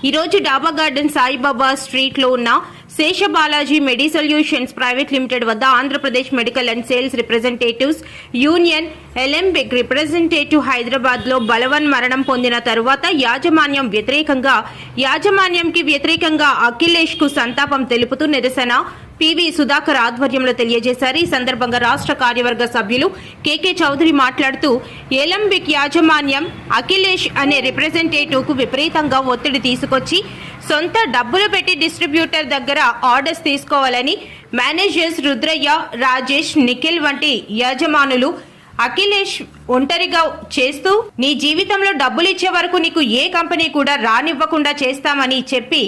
ఈరోజు డాబా garden Saibaba street లో ఉన్న శేషబాలాజీ మెడి సొల్యూషన్స్ ప్రైవేట్ లిమిటెడ్ వద్ద Andhra Pradesh medical and sales representatives union ఎలెంబిక్ representative Hyderabad లో బలవన్ మరణం పొందిన తరువాత యాజమాన్యంకి వ్యతిరేకంగా అఖిలేష్ కు సంతాపం తెలుపుతూ నిరసన పివి సుధాకర్ ఆధ్వర్యంలో తెలియజేశారు. ఈ సందర్భంగా రాష్ట్ర కార్యవర్గ సభ్యులు కెకే చౌదరి మాట్లాడుతూ ఎలంబిక్ యాజమాన్యం అఖిలేష్ అనే రిప్రజెంటేటివ్ కు విపరీతంగా ఒత్తిడి తీసుకొచ్చి సొంత డబ్బులు పెట్టి డిస్ట్రిబ్యూటర్ దగ్గర ఆర్డర్స్ తీసుకోవాలని మేనేజర్స్ రుద్రయ్య, రాజేష్, నిఖిల్ వంటి యజమానులు అఖిలేష్ ఒంటరిగా చేస్తూ నీ జీవితంలో డబ్బులు ఇచ్చే వరకు నీకు ఏ కంపెనీ కూడా రానివ్వకుండా చేస్తామని చెప్పి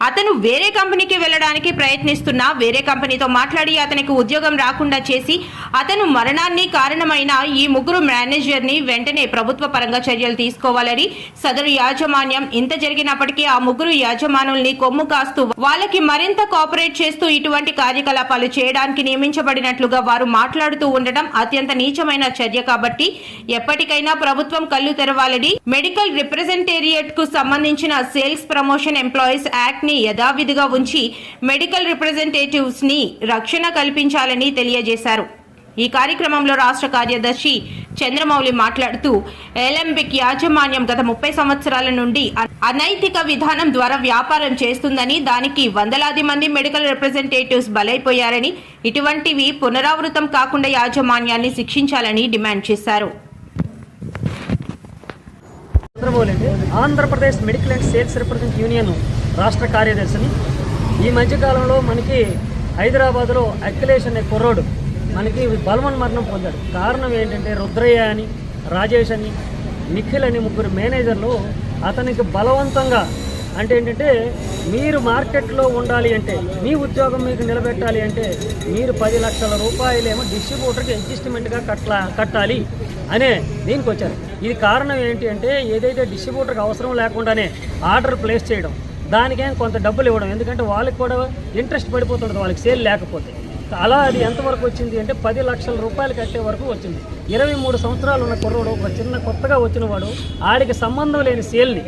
అతను వేరే కంపెనీకి వెళ్ళడానికి ప్రయత్నిస్తున్నా వేరే కంపెనీతో మాట్లాడి అతనికి ఉద్యోగం రాకుండా చేసి అతను మరణాన్ని కారణమైన ఈ ముగ్గురు మేనేజర్ని వెంటనే ప్రభుత్వ పరంగా చర్యలు తీసుకోవాలని సదరు యాజమాన్యం ఇంత జరిగినప్పటికీ ఆ ముగ్గురు యాజమానుల్ని కొమ్ము కాస్తూ వాళ్ళకి మరింత కోఆపరేట్ చేస్తూ ఇటువంటి కార్యకలాపాలు చేయడానికి నియమించబడినట్లుగా వారు మాట్లాడుతూ ఉండడం అత్యంత నీచమైన చర్య కాబట్టి ఎప్పటికైనా ప్రభుత్వం కళ్ళు తెరవాలని మెడికల్ రిప్రజెంటేరియట్ కు సంబంధించిన సేల్స్ ప్రమోషన్ ఎంప్లాయీస్ యాక్ట్ ని యథావిధిగా ఉంచి మెడికల్ రిప్రజెంటేటివ్స్ ని రక్షణ కల్పించాలని తెలియజేశారు. ఈ కార్యక్రమంలో రాష్ట్ర కార్యదర్శి చంద్రమౌళి మాట్లాడుతూ ఎలంబిక్ యాజమాన్యం గత 30 సంవత్సరాల నుండి అనైతిక విధానం ద్వారా వ్యాపారం చేస్తుందని, దానికి వందలాది మంది మెడికల్ రిప్రజెంటేటివ్స్ బలైపోయారని, ఇటువంటివి పునరావృతం కాకుండా యాజమాన్యాన్ని శిక్షించాలని డిమాండ్ చేశారు. Andhra Pradesh medical and sales representative union రాష్ట్ర కార్యదర్శిని. ఈ మధ్యకాలంలో మనకి హైదరాబాద్లో అఖిలేష్ అనే కుర్రోడు మనకి బలవన్ మరణం పొందాడు. కారణం ఏంటంటే రుద్రయ్య అని, రాజేష్ అని, నిఖిల్ అని ముగ్గురు మేనేజర్లు అతనికి బలవంతంగా అంటే ఏంటంటే మీరు మార్కెట్లో ఉండాలి అంటే, మీ ఉద్యోగం మీకు నిలబెట్టాలి అంటే మీరు 10 లక్షల రూపాయలేమో డిస్ట్రిబ్యూటర్కి అడ్జస్ట్మెంట్గా కట్టాలి అనే దీనికి వచ్చారు. ఇది కారణం ఏంటి అంటే ఏదైతే డిస్ట్రిబ్యూటర్కి అవసరం లేకుండానే ఆర్డర్ ప్లేస్ చేయడం, దానికేం కొంత డబ్బులు ఇవ్వడం, ఎందుకంటే వాళ్ళకి కూడా ఇంట్రెస్ట్ పడిపోతుంది వాళ్ళకి సేల్ లేకపోతే. అలా అది ఎంతవరకు వచ్చింది అంటే 10 లక్షల రూపాయలు కట్టే వరకు వచ్చింది. 23 సంవత్సరాలు ఉన్న కుర్రోడు, ఒక చిన్న కొత్తగా వచ్చిన వాడు, ఆడికి సంబంధం లేని సేల్ని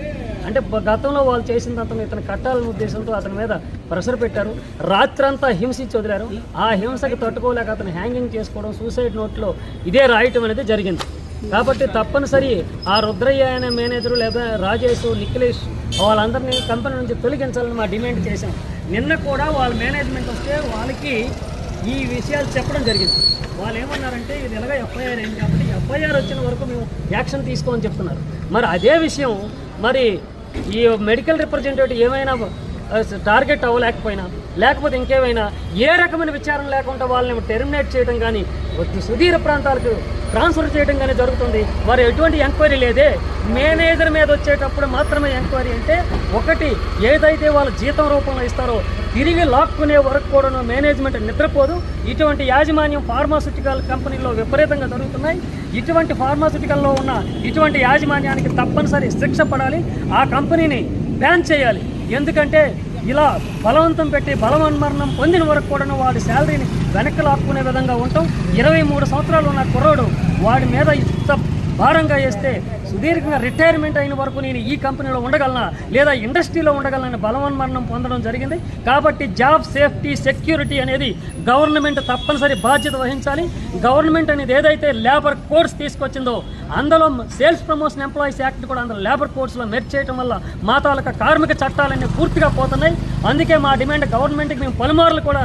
అంటే గతంలో వాళ్ళు చేసినంత ఇతను కట్టాలనే ఉద్దేశంతో అతని మీద ప్రెషర్ పెట్టారు. రాత్రంతా హింసించి వదిలారు. ఆ హింసకి తట్టుకోలేక అతను హ్యాంగింగ్ చేసుకోవడం, సూసైడ్ నోట్లో ఇదే రాయటం అనేది జరిగింది. కాబట్టి తప్పనిసరి ఆ రుద్రయ్య అనే మేనేజరు లేదా రాజేష్, నిఖిలేష్ వాళ్ళందరినీ కంపెనీ నుంచి తొలగించాలని మా డిమాండ్ చేశాం. నిన్న కూడా వాళ్ళ మేనేజ్మెంట్ వస్తే వాళ్ళకి ఈ విషయాలు చెప్పడం జరిగింది. వాళ్ళు ఏమన్నారంటే ఇది ఎలాగ ఎఫ్ఐఆర్ అయింది కాబట్టి ఎఫ్ఐఆర్ వచ్చిన వరకు మేము యాక్షన్ తీసుకోమని చెప్తున్నారు. మరి అదే విషయం మరి ఈ మెడికల్ రిప్రజెంటేటివ్ ఏమైనా టార్గెట్ అవ్వలేకపోయినా లేకపోతే ఇంకేమైనా ఏ రకమైన విచారణ లేకుండా వాళ్ళని టెర్మినేట్ చేయడం కానీ సుదూర ప్రాంతాలకు ట్రాన్స్ఫర్ చేయడం కానీ జరుగుతుంది. వారు ఎటువంటి ఎంక్వైరీ లేదే. మేనేజర్ మీద వచ్చేటప్పుడు మాత్రమే ఎంక్వైరీ. అంటే ఒకటి ఏదైతే వాళ్ళ జీతం రూపంలో ఇస్తారో తిరిగి లాక్కునే వరకు కూడా మేనేజ్మెంట్ నిద్రపోదు. ఇటువంటి యాజమాన్యం ఫార్మాస్యూటికల్ కంపెనీలో విపరీతంగా జరుగుతున్నాయి. ఇటువంటి ఫార్మాస్యూటికల్లో ఉన్న ఇటువంటి యాజమాన్యానికి తప్పనిసరి శిక్ష పడాలి. ఆ కంపెనీని బ్యాన్ చేయాలి. ఎందుకంటే ఇలా బలవంతం పెట్టి బలవన్మరణం పొందిన వరకు కూడా వాడి శాలరీని వెనక్కి లాక్కునే విధంగా ఉంటాం. 23 సంవత్సరాలు ఉన్న కుర్రోడు వాడి మీద ఇంత భారంగా వేస్తే సుదీర్ఘంగా రిటైర్మెంట్ అయిన వరకు నేను ఈ కంపెనీలో ఉండగలనా లేదా ఇండస్ట్రీలో ఉండగలనని బలవన్మరణం పొందడం జరిగింది. కాబట్టి జాబ్ సేఫ్టీ సెక్యూరిటీ అనేది గవర్నమెంట్ తప్పనిసరి బాధ్యత వహించాలి. గవర్నమెంట్ అనేది ఏదైతే లేబర్ కోడ్స్ తీసుకొచ్చిందో అందులో సేల్స్ ప్రమోషన్ ఎంప్లాయీస్ యాక్ట్ కూడా అందులో లేబర్ కోడ్స్లో మెర్జ్ చేయడం వల్ల మా తాలూకా కార్మిక చట్టాలన్నీ పూర్తిగా పోతున్నాయి. అందుకే మా డిమాండ్ గవర్నమెంట్కి మేము పలుమార్లు కూడా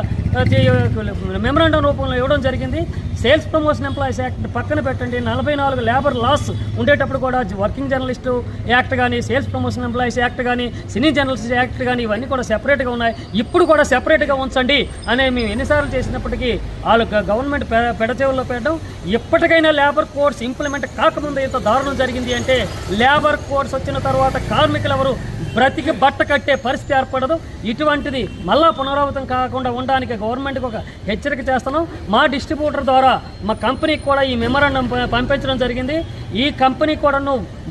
మెమరాండం రూపంలో ఇవ్వడం జరిగింది. సేల్స్ ప్రమోషన్ ఎంప్లాయీస్ యాక్ట్ పక్కన పెట్టండి, 44 లేబర్ లాస్ ఉండేటప్పుడు కూడా వర్కింగ్ జర్నలిస్టు యాక్ట్ కానీ, సేల్స్ ప్రమోషన్ ఎంప్లాయీస్ యాక్ట్ కానీ, సినీ జర్నలిస్ట్ యాక్ట్ కానీ ఇవన్నీ కూడా సెపరేట్గా ఉన్నాయి. ఇప్పుడు కూడా సెపరేట్గా ఉంచండి అనే మేము ఎన్నిసార్లు చేసినప్పటికీ వాళ్ళు గవర్నమెంట్ పెడచెవుల్లో పెట్టడం. ఇప్పటికైనా లేబర్ కోడ్స్ ఇంప్లిమెంట్ కాకముందు ఇంత దారుణం జరిగింది అంటే లేబర్ కోడ్స్ వచ్చిన తర్వాత కార్మికులు ఎవరు బ్రతికి బట్ట కట్టే పరిస్థితి ఏర్పడదు. ఇటువంటిది మళ్ళా పునరావృతం కాకుండా ఉండడానికి గవర్నమెంట్కి ఒక హెచ్చరిక చేస్తున్నాం. మా డిస్ట్రిబ్యూటర్ ద్వారా మా కంపెనీకి కూడా ఈ మెమరాండం పంపించడం జరిగింది. ఈ కంపెనీ కూడా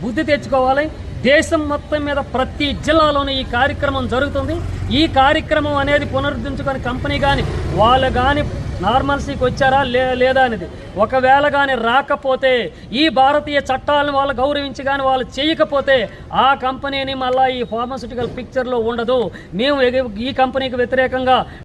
బుద్ధి తెచ్చుకోవాలి. దేశం మొత్తం మీద ప్రతి జిల్లాలోనూ ఈ కార్యక్రమం జరుగుతుంది. ఈ కార్యక్రమం అనేది పునరుద్ధరించుకొని కంపెనీ కానీ వాళ్ళు కానీ నార్మల్సీకి వచ్చారా లేదా అనేది. ఒకవేళ కానీ రాకపోతే ఈ భారతీయ చట్టాలను వాళ్ళు గౌరవించి కానీ వాళ్ళు చేయకపోతే ఆ కంపెనీని మళ్ళీ ఈ ఫార్మాస్యూటికల్ పిక్చర్లో ఉండదు. మేము ఈ కంపెనీకి వ్యతిరేకంగా